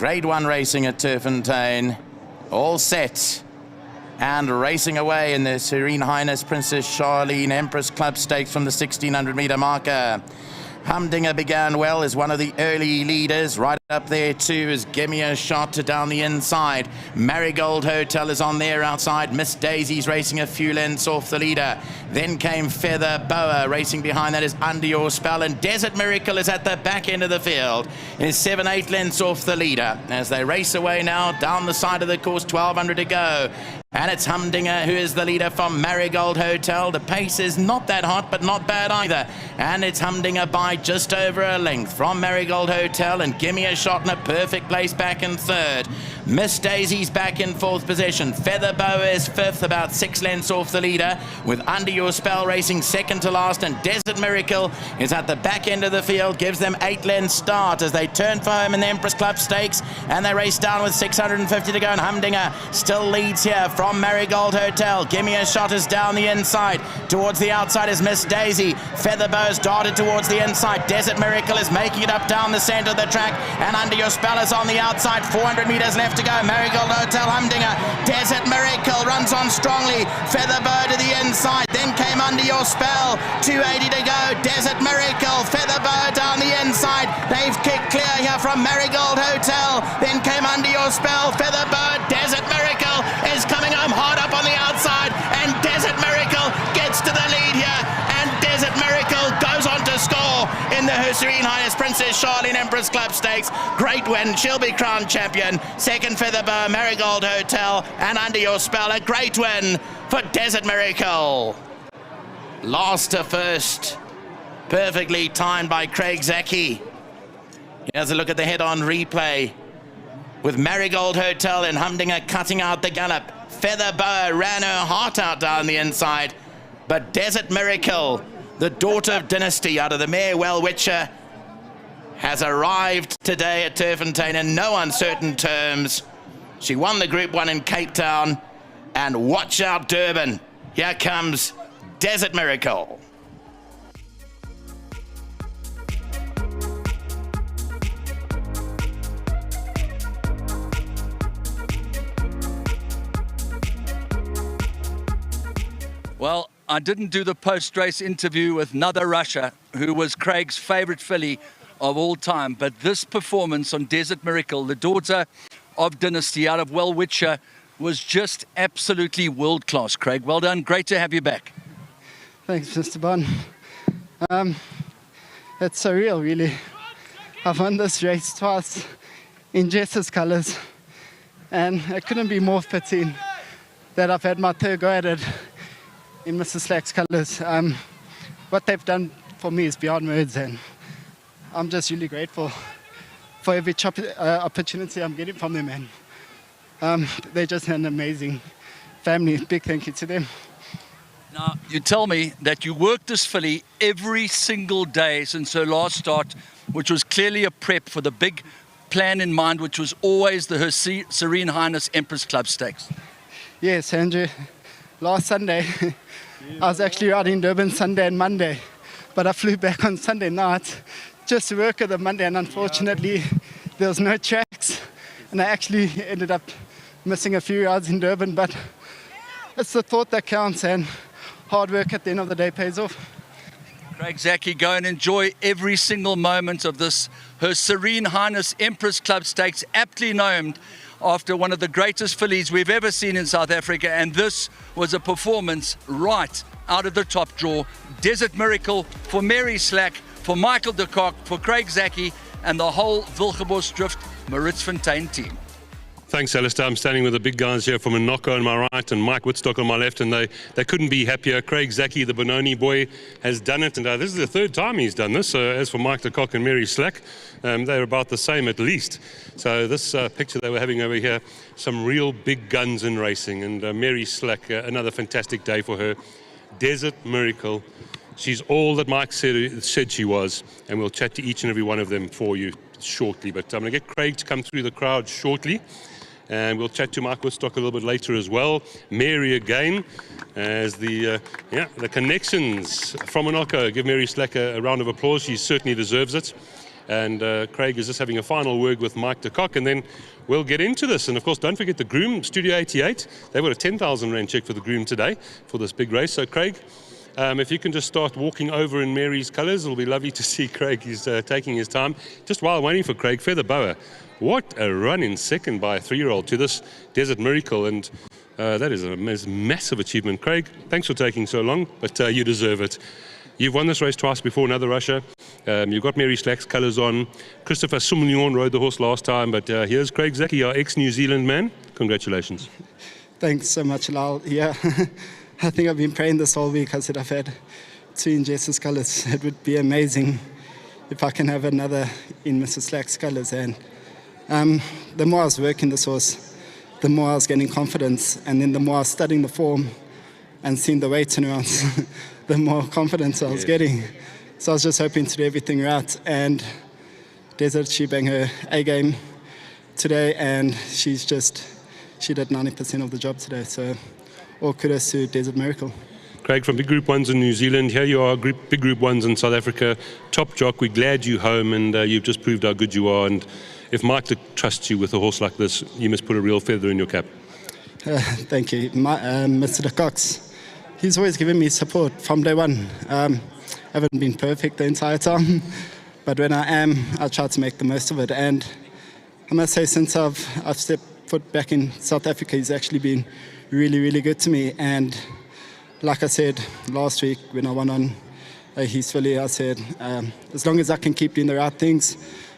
Grade 1 racing at Turffontein. All set. And racing away in the Serene Highness Princess Charlene Empress Club Stakes from the 1600-meter marker. Humdinger began well as one of the early leaders. Right up there too is Gimme a Shot to down the inside. Marigold Hotel is on there outside. Miss Daisy's racing a few lengths off the leader. Then came Feather Boa. Racing behind that is Under Your Spell, and Desert Miracle is at the back end of the field. It is 7-8 lengths off the leader as they race away now down the side of the course. 1200 to go. And it's Humdinger who is the leader from Marigold Hotel. The pace is not that hot, but not bad either. And it's Humdinger by just over a length from Marigold Hotel, and Gimme a Shot in a perfect place back in third. Miss Daisy's back in fourth position. Feather Boa is fifth, about 6 lengths off the leader, with Under Your Spell racing second to last, and Desert Miracle is at the back end of the field, gives them 8 lengths start as they turn for home in the Empress Club Stakes, and they race down with 650 to go, and Humdinger still leads here from Marigold Hotel. Gimme a Shot is down the inside. Towards the outside is Miss Daisy. Feather Bow's darted towards the inside. Desert Miracle is making it up down the centre of the track, and Under Your Spell is on the outside. 400 metres left to go. Marigold Hotel, Humdinger. Desert Miracle runs on strongly. Feather Bow to the inside. Then came Under Your Spell. 280 to go. Desert Miracle. Feather Bow down the inside. They've kicked clear here from Marigold Hotel. Then came Under Your Spell. Feather Bow. Desert Miracle is coming home hard up on the outside, and Desert Miracle gets to the lead here, and Desert Miracle goes on to score in the Her Serene Highness Princess Charlene Empress Club Stakes. Great win. She'll be crowned champion. Second Feather Bow, Marigold Hotel, and Under Your Spell. A great win for Desert Miracle. Last to first, perfectly timed by Craig Zaki. Here's a look at the head-on replay with Marigold Hotel and Humdinger cutting out the gallop. Feather Boa ran her heart out down the inside, but Desert Miracle, the daughter of Dynasty out of the mare Well Witcher, has arrived today at Turffontein in no uncertain terms. She won the Group 1 in Cape Town, and watch out Durban, here comes Desert Miracle. Well, I didn't do the post-race interview with Nother Russia, who was Craig's favourite filly of all time, but this performance on Desert Miracle, the daughter of Dynasty out of Well Witcher, was just absolutely world-class, Craig. Well done. Great to have you back. Thanks, Mr. Bond. It's surreal, really. I've won this race twice in Jess's colours, and it couldn't be more fitting that I've had my third go at it in Mr. Slack's colours. What they've done for me is beyond words, and I'm just really grateful for every opportunity I'm getting from them, and they're just an amazing family. Big thank you to them. Now, you tell me that you worked this filly every single day since her last start, which was clearly a prep for the big plan in mind, which was always the Her Serene Highness Empress Club Stakes. Yes, Andrew. Last Sunday, I was actually out in Durban Sunday and Monday, but I flew back on Sunday night just to work at the Monday, and unfortunately there was no tracks, and I actually ended up missing a few yards in Durban, but it's the thought that counts, and hard work at the end of the day pays off. Craig Zaki, go and enjoy every single moment of this Her Serene Highness Empress Club Stakes, aptly named after one of the greatest fillies we've ever seen in South Africa, and this was a performance right out of the top draw. Desert Miracle for Mary Slack, for Michael de Kock, for Craig Zaki, and the whole Wilgeborgsdrift Maritzfontein team. Thanks, Alistair. I'm standing with the big guys here from Inoko on my right and Mike Woodstock on my left, and they couldn't be happier. Craig Zaki, the Benoni boy, has done it, and this is the third time he's done this. As for Mike de Kock and Mary Slack, they're about the same at least. So this picture they were having over here, some real big guns in racing, and Mary Slack, another fantastic day for her. Desert Miracle, she's all that Mike said she was, and we'll chat to each and every one of them for you shortly. But I'm going to get Craig to come through the crowd shortly, and we'll chat to Mike Woodstock a little bit later as well. Mary again, as the connections from Inoko. Give Mary Slack a round of applause. She certainly deserves it. And Craig is just having a final word with Mike de Kock, and then we'll get into this. And of course, don't forget the groom, Studio 88. They've got a 10,000 Rand check for the groom today for this big race. So Craig, if you can just start walking over in Mary's colours, it'll be lovely to see Craig. He's taking his time. Just while waiting for Craig, Feather Boa. What a run in second by a 3-year-old to this Desert Miracle. And that is a massive achievement. Craig, thanks for taking so long, but you deserve it. You've won this race twice before, another Russia. You've got Mary Slack's colours on. Christopher Soumillon rode the horse last time, but here's Craig Zaki, our ex-New Zealand man. Congratulations. Thanks so much, Lal. Yeah, I think I've been praying this whole week. I said I've had 2 in Jess's colours. It would be amazing if I can have another in Mrs. Slack's colours. And the more I was working this horse, the more I was getting confidence. And then the more I was studying the form and seeing the weight turnarounds, the more confidence I was getting. So I was just hoping to do everything right. And Desert, she banged her A-game today, and she did 90% of the job today. So all kudos to Desert Miracle. Craig, from Big Group 1s in New Zealand, here you are, Big Group 1s in South Africa, top jock. We're glad you're home, and you've just proved how good you are. And if Mike trusts you with a horse like this, you must put a real feather in your cap. Thank you. Mr. de Cox, he's always given me support from day one. I haven't been perfect the entire time, but when I am, I try to make the most of it. And I must say, since I've stepped foot back in South Africa, he's actually been really, really good to me. And like I said last week when I went on his filly, I said, as long as I can keep doing the right things,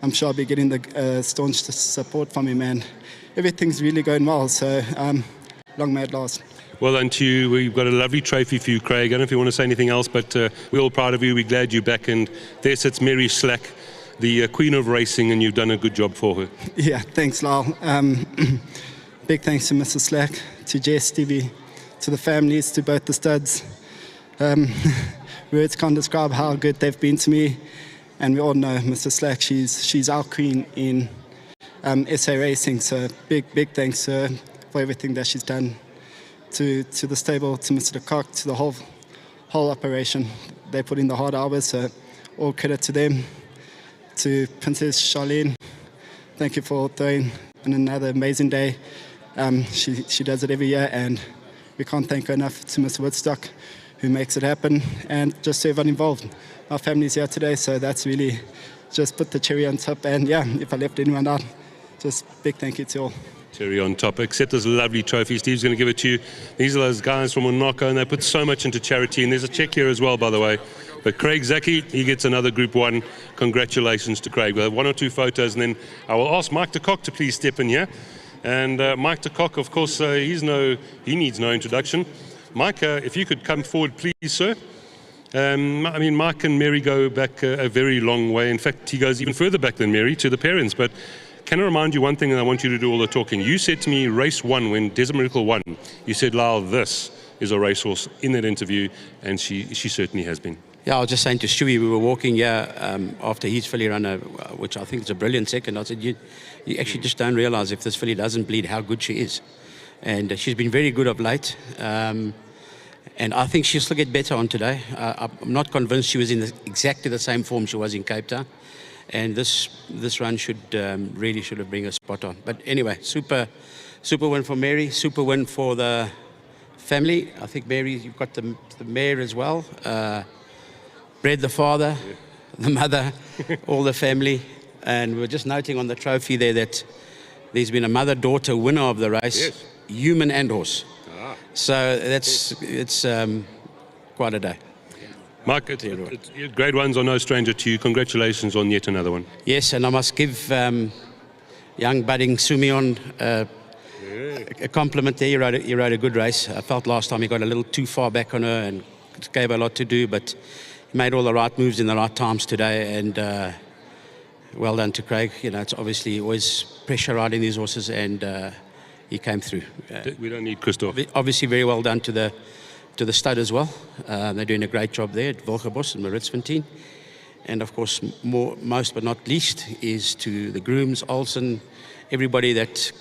I'm sure I'll be getting the staunch support from him, and everything's really going well. So long may it last. Well done to you. We've got a lovely trophy for you, Craig. I don't know if you want to say anything else, but we're all proud of you. We're glad you're back. And there sits Mary Slack, the queen of racing, and you've done a good job for her. Yeah, thanks, Lal. Big thanks to Mrs. Slack, to Jess, Stevie, to the families, to both the studs. Words can't describe how good they've been to me. And we all know Mrs. Slack, she's our queen in SA racing. So big thanks to her for everything that she's done. To the stable, to Mr. de Kock, to the whole operation. They put in the hard hours, so all credit to them. To Princess CHARLENE, thank you for throwing in another amazing day. She does it every year, and we can't thank her enough. To Mr. Woodstock, who makes it happen, and just to everyone involved. Our family's here today, so that's really just put the cherry on top. And yeah, if I left anyone out, just big thank you to all. Cherry on top. Accept this lovely trophy. Steve's going to give it to you. These are those guys from Monaco, and they put so much into charity. And there's a check here as well, by the way. But Craig Zaki, he gets another Group 1. Congratulations to Craig. We'll have 1 or 2 photos, and then I will ask Mike de Kock to please step in here. And Mike de Kock, of course, he needs no introduction. Mike, if you could come forward, please, sir. I mean, Mike and Mary go back a very long way. In fact, he goes even further back than Mary, to the parents. But can I remind you one thing, and I want you to do all the talking. You said to me, race 1, when Desert Miracle won, you said, Lyle, this is a racehorse, in that interview, and she certainly has been. Yeah, I was just saying to Stewie, we were walking here after his filly run, which I think is a brilliant second. I said, you actually just don't realise if this filly doesn't bleed how good she is. And she's been very good of late. And I think she'll still get better on today. I'm not convinced she was in exactly the same form she was in Cape Town. And this run really should have bring her spot on. But anyway, super win for Mary, super win for the family. I think Mary, you've got the mayor as well. Brad, the father, the mother, all the family. And we're just noting on the trophy there that there's been a mother-daughter winner of the race, yes. Human and horse. So it's quite a day. Mike, grade 1s are no stranger to you. Congratulations on yet another one. Yes, and I must give young budding Sumion a compliment there. He rode a good race. I felt last time he got a little too far back on her and gave her a lot to do, but he made all the right moves in the right times today, and well done to Craig. You know, it's obviously always pressure riding these horses, and he came through. We don't need Christoph. Obviously very well done to the stud as well. They're doing a great job there at Wilgebos and Maritzfontein. And of course, most but not least is to the grooms, Olsen, everybody that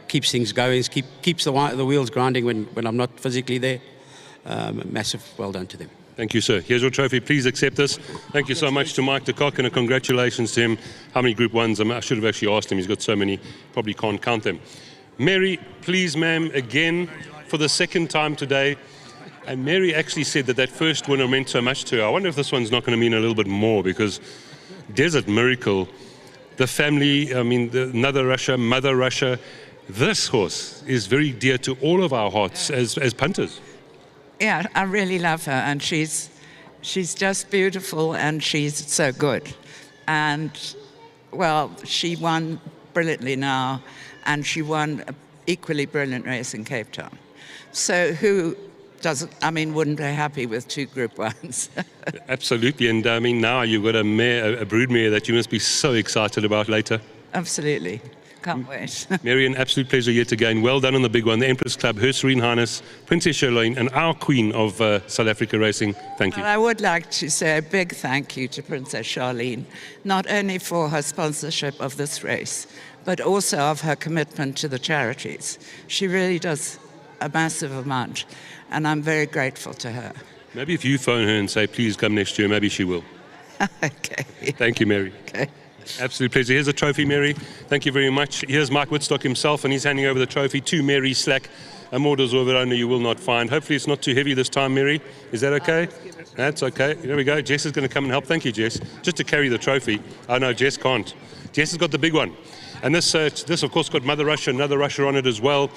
keeps things going, keeps the wheels grinding when I'm not physically there. Massive well done to them. Thank you, sir. Here's your trophy. Please accept this. Thank you so much to Mike de Kock, and congratulations to him. How many Group 1s? I should have actually asked him. He's got so many, probably can't count them. Mary, please, ma'am, again for the second time today. And Mary actually said that first winner meant so much to her. I wonder if this one's not going to mean a little bit more, because Desert Miracle, the family, another Russia, Mother Russia, this horse is very dear to all of our hearts as punters. Yeah, I really love her, and she's just beautiful, and she's so good. And, well, she won brilliantly now, and she won an equally brilliant race in Cape Town. So who wouldn't be happy with 2 Group 1s? Absolutely, and now you've got a broodmare that you must be so excited about later. Absolutely. Can't wait. Mary, an absolute pleasure yet again. Well done on the big one. The Empress Club, Her Serene Highness, Princess CHARLENE, and our Queen of South Africa racing. Thank you. Well, I would like to say a big thank you to Princess CHARLENE, not only for her sponsorship of this race, but also of her commitment to the charities. She really does a massive amount, and I'm very grateful to her. Maybe if you phone her and say, please come next year, maybe she will. Okay. Thank you, Mary. Okay. Absolute pleasure. Here's a trophy, Mary. Thank you very much. Here's Mike Woodstock himself, and he's handing over the trophy to Mary Slack. A more deserved owner you will not find. Hopefully it's not too heavy this time, Mary. Is that okay? That's okay. There we go. Jess is going to come and help. Thank you, Jess. Just to carry the trophy. Oh, no, Jess can't. Jess has got the big one. And this, of course, got Mother Russia, another Russia on it as well,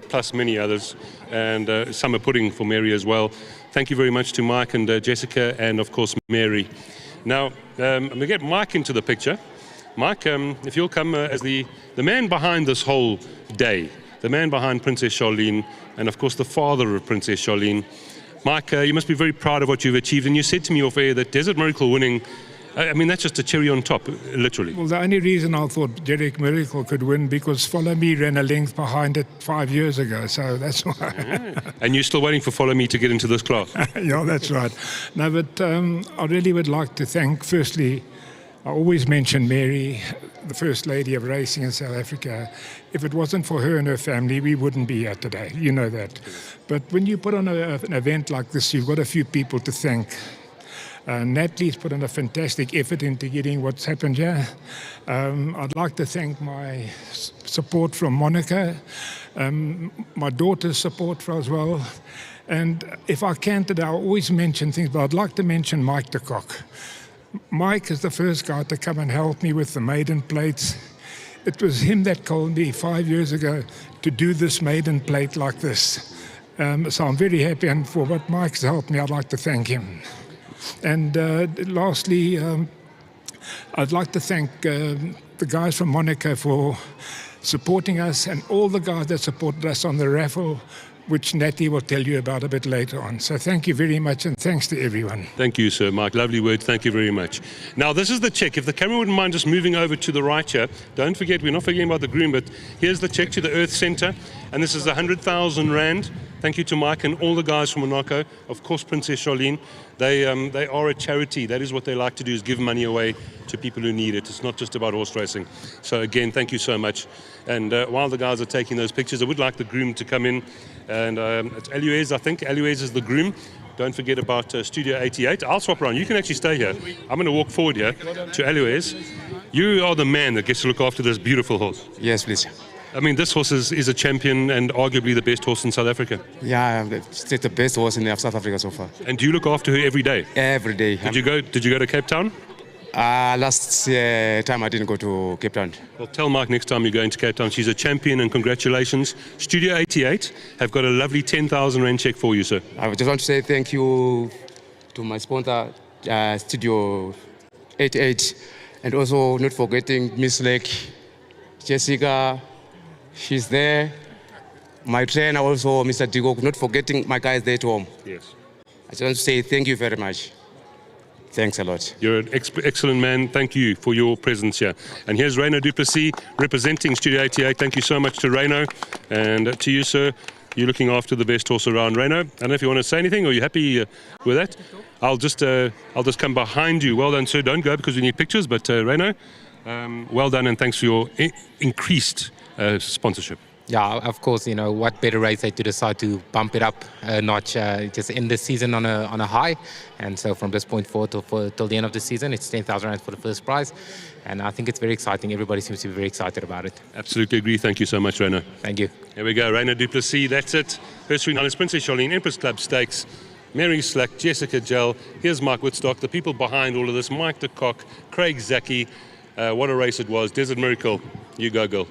plus many others. And summer pudding for Mary as well. Thank you very much to Mike and Jessica, and, of course, Mary. Now, I'm going to get Mike into the picture. Mike, if you'll come as the man behind this whole day, the man behind Princess CHARLENE, and of course the father of Princess CHARLENE. Mike, you must be very proud of what you've achieved, and you said to me off air that Desert Miracle winning, that's just a cherry on top, literally. Well, the only reason I thought Desert Miracle could win because Follow Me ran a length behind it 5 years ago, so that's why. Yeah. And you're still waiting for Follow Me to get into this class? Yeah, that's right. No, but I really would like to thank, firstly, I always mention Mary, the First Lady of Racing in South Africa. If it wasn't for her and her family, we wouldn't be here today. You know that. But when you put on an event like this, you've got a few people to thank. Natalie's put in a fantastic effort into getting what's happened here. I'd like to thank my support from Monica, my daughter's support as well. And if I can today, I always mention things, but I'd like to mention Mike de Kock. Mike is the first guy to come and help me with the maiden plates. It was him that called me 5 years ago to do this maiden plate like this. So I'm very happy, and for what Mike's helped me, I'd like to thank him. And lastly, I'd like to thank the guys from Monaco for supporting us, and all the guys that supported us on the raffle, which Natty will tell you about a bit later on. So thank you very much, and thanks to everyone. Thank you, sir, Mike. Lovely words. Thank you very much. Now, this is the check. If the camera wouldn't mind just moving over to the right here, don't forget, we're not forgetting about the groom, but here's the check to the Earth Centre, and this is 100,000 Rand. Thank you to Mike and all the guys from Monaco. Of course, Princess CHARLENE. They are a charity. That is what they like to do, is give money away to people who need it. It's not just about horse racing. So again, thank you so much. And while the guys are taking those pictures, I would like the groom to come in. And it's Eluez, I think. Eluez is the groom. Don't forget about Studio 88. I'll swap around. You can actually stay here. I'm going to walk forward here to Eluez. You are the man that gets to look after this beautiful horse. Yes, please. I mean, this horse is a champion and arguably the best horse in South Africa. Yeah, it's the best horse in South Africa so far. And do you look after her every day? Every day. Did you go to Cape Town? Last time I didn't go to Cape Town. Well, tell Mike next time you're going to Cape Town. She's a champion, and congratulations. Studio 88 have got a lovely 10,000 Rand check for you, sir. I just want to say thank you to my sponsor, Studio 88, and also not forgetting Miss Lake, Jessica. She's there. My trainer also, Mr. Digo, not forgetting my guys there at home. Yes. I just want to say thank you very much. Thanks a lot. You're an excellent man. Thank you for your presence here. And here's Reno Duplessis representing Studio 88. Thank you so much to Reno. And to you, sir, you're looking after the best horse around. Reno, I don't know if you want to say anything, or you're happy with that? I'll just come behind you. Well done, sir. Don't go because we need pictures. But Reno, well done, and thanks for your increased sponsorship. Yeah, of course, you know, what better race day to decide to bump it up a notch, just end the season on a high. And so from this point forward till the end of the season, it's 10,000 rand for the first prize. And I think it's very exciting. Everybody seems to be very excited about it. Absolutely agree. Thank you so much, Reina. Thank you. Here we go, Reina du Plessis, that's it. Her Serene Highness Princess Charlene Empress Club Stakes. Mary Slack, Jessica Gell, here's Mike Woodstock, the people behind all of this, Mike de Kock, Craig Zaki. What a race it was. Desert Miracle, you go, girl.